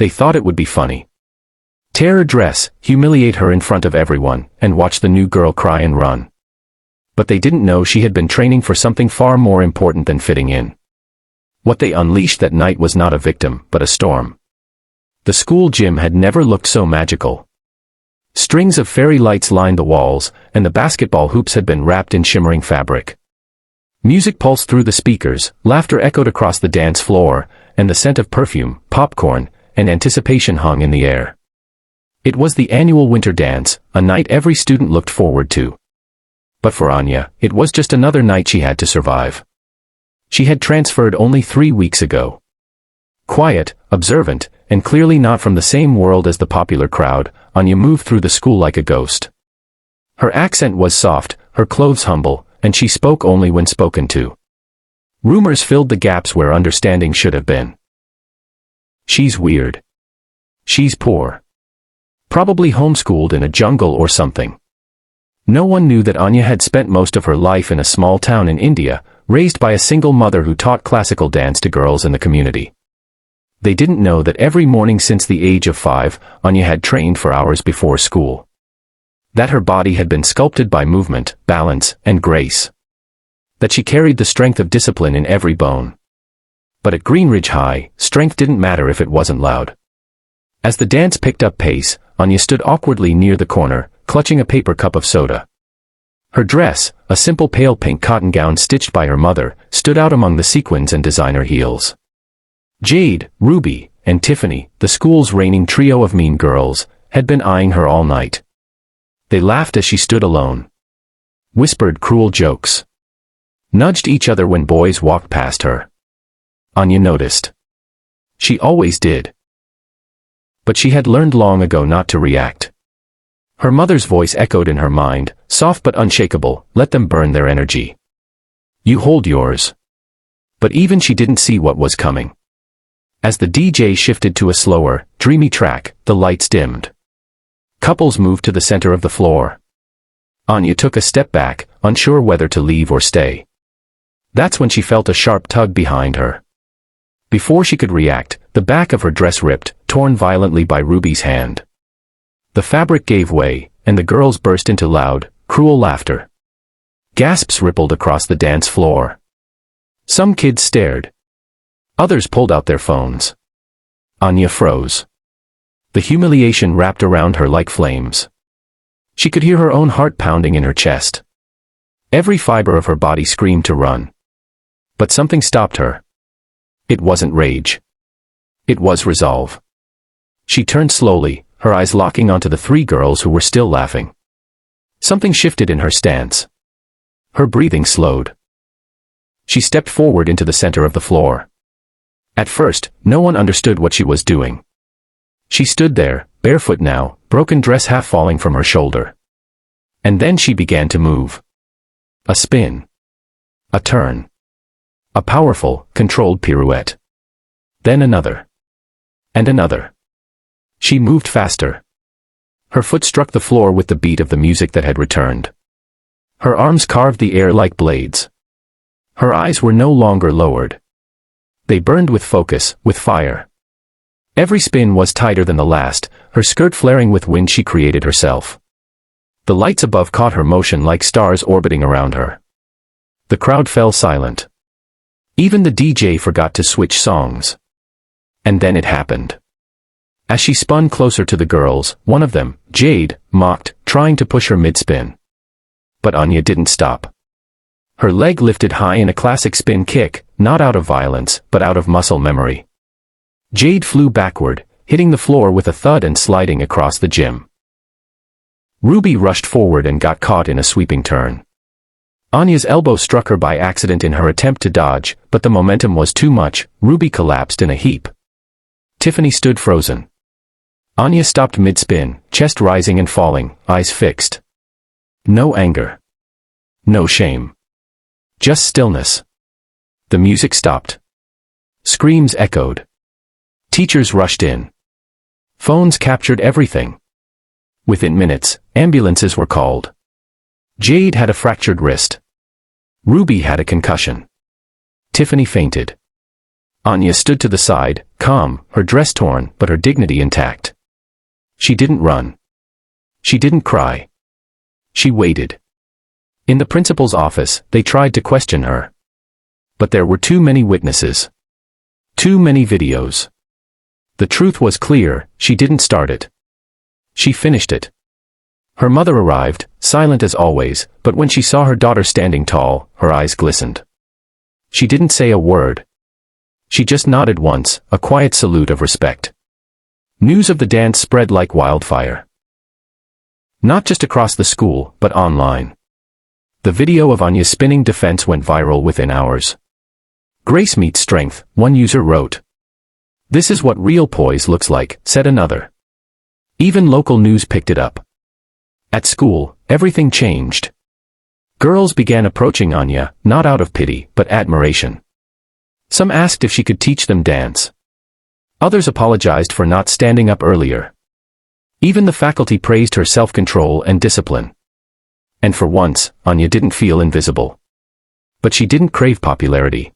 They thought it would be funny. Tear her dress, humiliate her in front of everyone, and watch the new girl cry and run. But they didn't know she had been training for something far more important than fitting in. What they unleashed that night was not a victim, but a storm. The school gym had never looked so magical. Strings of fairy lights lined the walls, and the basketball hoops had been wrapped in shimmering fabric. Music pulsed through the speakers, laughter echoed across the dance floor, and the scent of perfume, popcorn, and anticipation hung in the air. It was the annual winter dance, a night every student looked forward to. But for Aanya, it was just another night she had to survive. She had transferred only 3 weeks ago. Quiet, observant, and clearly not from the same world as the popular crowd, Aanya moved through the school like a ghost. Her accent was soft, her clothes humble, and she spoke only when spoken to. Rumors filled the gaps where understanding should have been. She's weird. She's poor. Probably homeschooled in a jungle or something. No one knew that Aanya had spent most of her life in a small town in India, raised by a single mother who taught classical dance to girls in the community. They didn't know that every morning since the age of 5, Aanya had trained for hours before school. That her body had been sculpted by movement, balance, and grace. That she carried the strength of discipline in every bone. But at Greenridge High, strength didn't matter if it wasn't loud. As the dance picked up pace, Aanya stood awkwardly near the corner, clutching a paper cup of soda. Her dress, a simple pale pink cotton gown stitched by her mother, stood out among the sequins and designer heels. Jade, Ruby, and Tiffany, the school's reigning trio of mean girls, had been eyeing her all night. They laughed as she stood alone. Whispered cruel jokes. Nudged each other when boys walked past her. Aanya noticed. She always did. But she had learned long ago not to react. Her mother's voice echoed in her mind, soft but unshakable, let them burn their energy. You hold yours. But even she didn't see what was coming. As the DJ shifted to a slower, dreamy track, the lights dimmed. Couples moved to the center of the floor. Aanya took a step back, unsure whether to leave or stay. That's when she felt a sharp tug behind her. Before she could react, the back of her dress ripped, torn violently by Ruby's hand. The fabric gave way, and the girls burst into loud, cruel laughter. Gasps rippled across the dance floor. Some kids stared. Others pulled out their phones. Aanya froze. The humiliation wrapped around her like flames. She could hear her own heart pounding in her chest. Every fiber of her body screamed to run. But something stopped her. It wasn't rage. It was resolve. She turned slowly, her eyes locking onto the 3 girls who were still laughing. Something shifted in her stance. Her breathing slowed. She stepped forward into the center of the floor. At first, no one understood what she was doing. She stood there, barefoot now, broken dress half falling from her shoulder. And then she began to move. A spin. A turn. A powerful, controlled pirouette. Then another. And another. She moved faster. Her foot struck the floor with the beat of the music that had returned. Her arms carved the air like blades. Her eyes were no longer lowered. They burned with focus, with fire. Every spin was tighter than the last, her skirt flaring with wind she created herself. The lights above caught her motion like stars orbiting around her. The crowd fell silent. Even the DJ forgot to switch songs. And then it happened. As she spun closer to the girls, one of them, Jade, mocked, trying to push her mid-spin. But Aanya didn't stop. Her leg lifted high in a classic spin kick, not out of violence, but out of muscle memory. Jade flew backward, hitting the floor with a thud and sliding across the gym. Ruby rushed forward and got caught in a sweeping turn. Anya's elbow struck her by accident in her attempt to dodge, but the momentum was too much. Ruby collapsed in a heap. Tiffany stood frozen. Aanya stopped mid-spin, chest rising and falling, eyes fixed. No anger. No shame. Just stillness. The music stopped. Screams echoed. Teachers rushed in. Phones captured everything. Within minutes, ambulances were called. Jade had a fractured wrist. Ruby had a concussion. Tiffany fainted. Aanya stood to the side, calm, her dress torn but her dignity intact. She didn't run. She didn't cry. She waited. In the principal's office, they tried to question her. But there were too many witnesses. Too many videos. The truth was clear, she didn't start it. She finished it. Her mother arrived, silent as always, but when she saw her daughter standing tall, her eyes glistened. She didn't say a word. She just nodded once, a quiet salute of respect. News of the dance spread like wildfire. Not just across the school, but online. The video of Aanya's spinning defense went viral within hours. Grace meets strength, one user wrote. This is what real poise looks like, said another. Even local news picked it up. At school, everything changed. Girls began approaching Aanya, not out of pity, but admiration. Some asked if she could teach them dance. Others apologized for not standing up earlier. Even the faculty praised her self-control and discipline. And for once, Aanya didn't feel invisible. But she didn't crave popularity.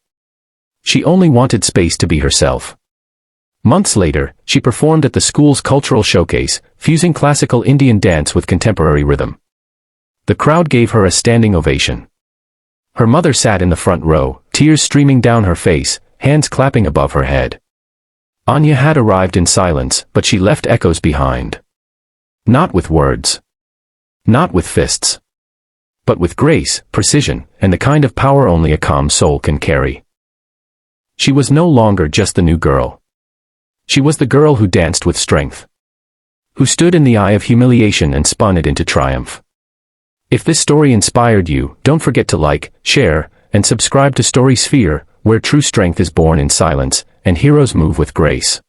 She only wanted space to be herself. Months later, she performed at the school's cultural showcase, fusing classical Indian dance with contemporary rhythm. The crowd gave her a standing ovation. Her mother sat in the front row, tears streaming down her face, hands clapping above her head. Aanya had arrived in silence, but she left echoes behind. Not with words. Not with fists. But with grace, precision, and the kind of power only a calm soul can carry. She was no longer just the new girl. She was the girl who danced with strength. Who stood in the eye of humiliation and spun it into triumph. If this story inspired you, don't forget to like, share, and subscribe to Story Sphere, where true strength is born in silence, and heroes move with grace.